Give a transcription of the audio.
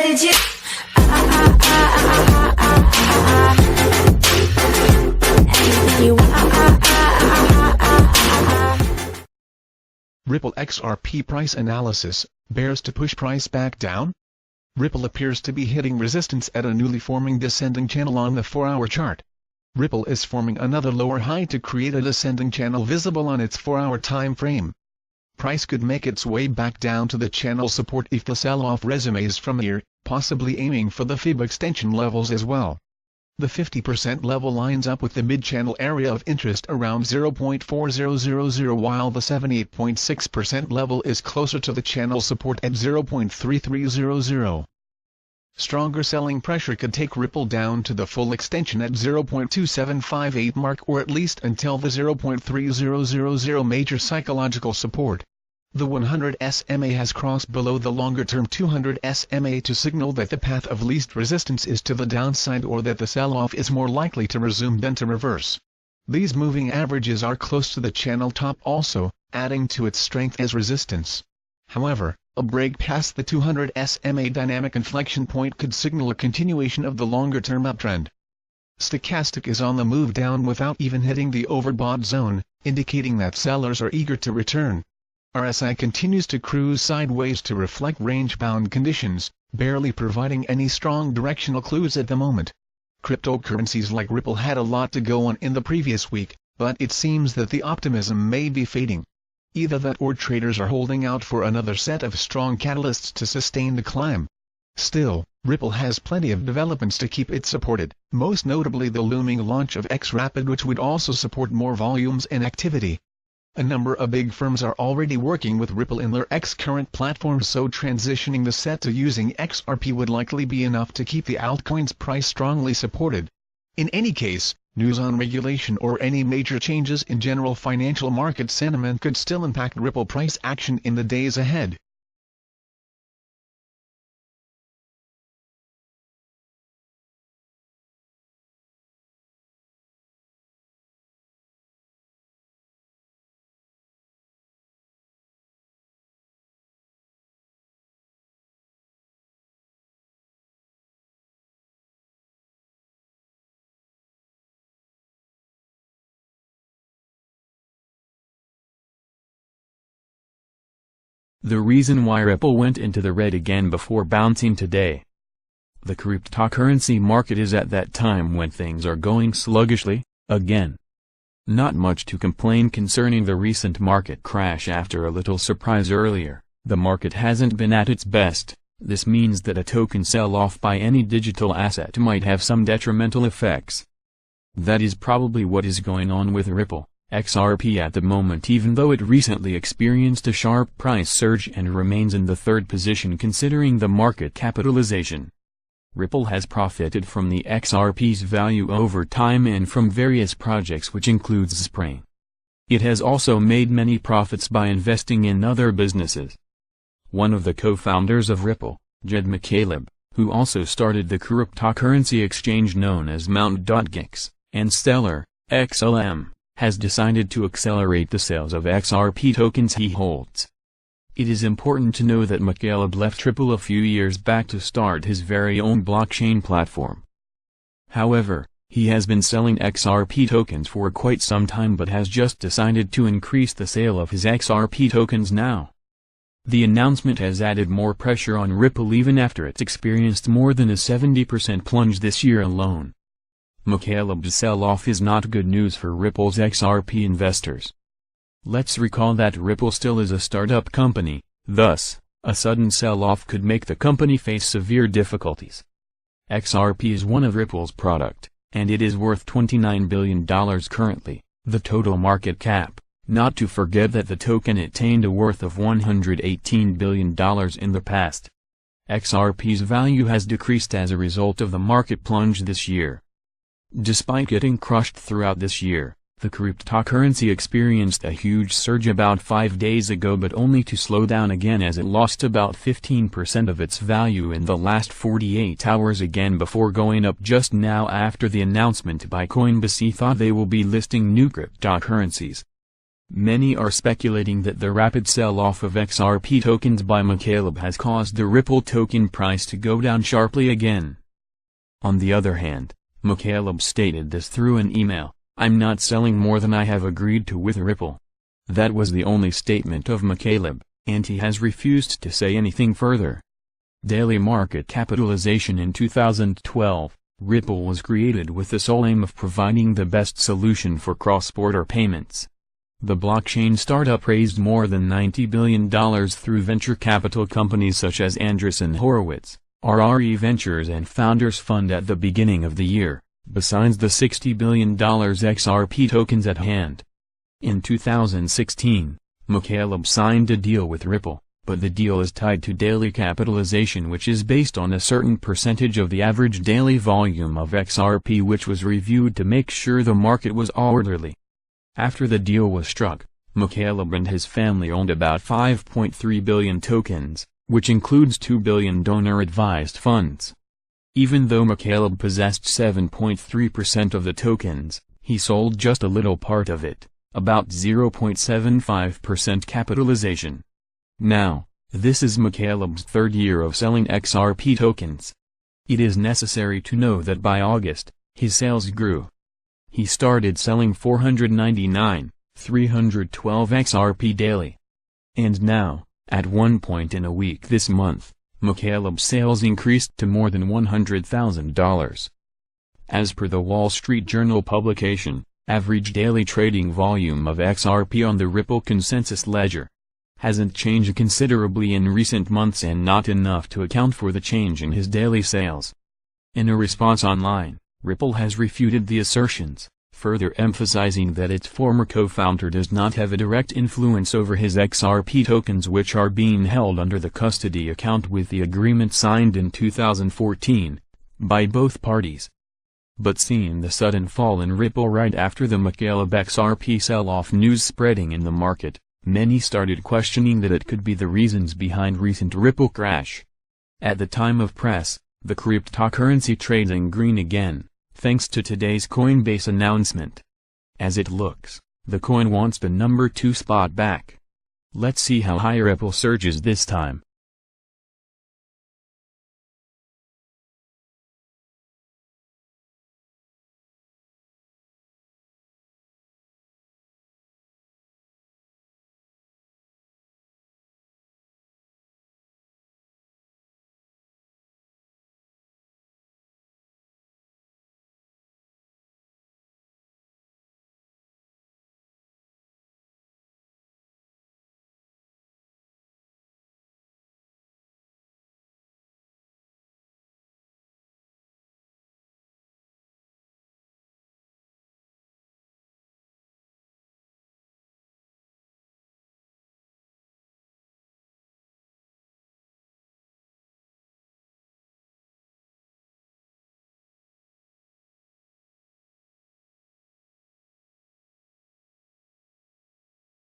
legit. Anything you want. Ripple XRP price analysis, bears to push price back down? Ripple appears to be hitting resistance at a newly forming descending channel on the 4-hour chart. Ripple is forming another lower high to create a descending channel visible on its 4-hour time frame. Price could make its way back down to the channel support if the sell-off resumes from here, possibly aiming for the fib extension levels as well. The 50% level lines up with the mid-channel area of interest around 0.4000, while the 78.6% level is closer to the channel support at 0.3300. Stronger selling pressure could take Ripple down to the full extension at 0.2758 mark, or at least until the 0.3000 major psychological support. The 100 SMA has crossed below the longer-term 200 SMA to signal that the path of least resistance is to the downside, or that the sell-off is more likely to resume than to reverse. These moving averages are close to the channel top also, adding to its strength as resistance. However, a break past the 200 SMA dynamic inflection point could signal a continuation of the longer-term uptrend. Stochastic is on the move down without even hitting the overbought zone, indicating that sellers are eager to return. RSI continues to cruise sideways to reflect range-bound conditions, barely providing any strong directional clues at the moment. Cryptocurrencies like Ripple had a lot to go on in the previous week, but it seems that the optimism may be fading. Either that, or traders are holding out for another set of strong catalysts to sustain the climb. Still, Ripple has plenty of developments to keep it supported, most notably the looming launch of XRP, which would also support more volumes and activity. A number of big firms are already working with Ripple in their X-current platforms, so transitioning the set to using XRP would likely be enough to keep the altcoin's price strongly supported. In any case, news on regulation or any major changes in general financial market sentiment could still impact Ripple price action in the days ahead. The reason why Ripple went into the red again before bouncing today. The cryptocurrency market is at that time when things are going sluggishly, again. Not much to complain concerning the recent market crash after a little surprise earlier. The market hasn't been at its best. This means that a token sell-off by any digital asset might have some detrimental effects. That is probably what is going on with Ripple XRP at the moment, even though it recently experienced a sharp price surge and remains in the third position considering the market capitalization. Ripple has profited from the XRP's value over time and from various projects, which includes Spring. It has also made many profits by investing in other businesses. One of the co-founders of Ripple, Jed McCaleb, who also started the cryptocurrency exchange known as Mt.Gox, and Stellar, XLM, has decided to accelerate the sales of XRP tokens he holds. It is important to know that McCaleb left Ripple a few years back to start his very own blockchain platform. However, he has been selling XRP tokens for quite some time but has just decided to increase the sale of his XRP tokens now. The announcement has added more pressure on Ripple even after it's experienced more than a 70% plunge this year alone. McCaleb's sell-off is not good news for Ripple's XRP investors. Let's recall that Ripple still is a startup company, thus, a sudden sell-off could make the company face severe difficulties. XRP is one of Ripple's product, and it is worth $29 billion currently, the total market cap, not to forget that the token attained a worth of $118 billion in the past. XRP's value has decreased as a result of the market plunge this year. Despite getting crushed throughout this year, the cryptocurrency experienced a huge surge about 5 days ago, but only to slow down again as it lost about 15% of its value in the last 48 hours again before going up just now after the announcement by Coinbase thought they will be listing new cryptocurrencies. Many are speculating that the rapid sell-off of XRP tokens by McCaleb has caused the Ripple token price to go down sharply again. On the other hand, McCaleb stated this through an email: "I'm not selling more than I have agreed to with Ripple." That was the only statement of McCaleb, and he has refused to say anything further. Daily market capitalization. In 2012, Ripple was created with the sole aim of providing the best solution for cross-border payments. The blockchain startup raised more than $90 billion through venture capital companies such as Andreessen Horowitz, RRE Ventures and Founders Fund at the beginning of the year, besides the $60 billion XRP tokens at hand. In 2016, McCaleb signed a deal with Ripple, but the deal is tied to daily capitalization, which is based on a certain percentage of the average daily volume of XRP, which was reviewed to make sure the market was orderly. After the deal was struck, McCaleb and his family owned about 5.3 billion tokens, which includes 2 billion donor-advised funds. Even though McCaleb possessed 7.3% of the tokens, he sold just a little part of it, about 0.75% capitalization. Now, this is McCaleb's third year of selling XRP tokens. It is necessary to know that by August, his sales grew. He started selling 312 XRP daily. And now, at one point in a week this month, McCaleb's sales increased to more than $100,000. As per the Wall Street Journal publication, average daily trading volume of XRP on the Ripple Consensus Ledger hasn't changed considerably in recent months, and not enough to account for the change in his daily sales. In a response online, Ripple has refuted the assertions, further emphasizing that its former co-founder does not have a direct influence over his XRP tokens, which are being held under the custody account with the agreement signed in 2014 by both parties. But seeing the sudden fall in Ripple right after the McCaleb XRP sell-off news spreading in the market, many started questioning that it could be the reasons behind recent Ripple crash. At the time of press, the cryptocurrency trades in green again, thanks to today's Coinbase announcement. As it looks, the coin wants the number 2 spot back. Let's see how high Ripple surges this time.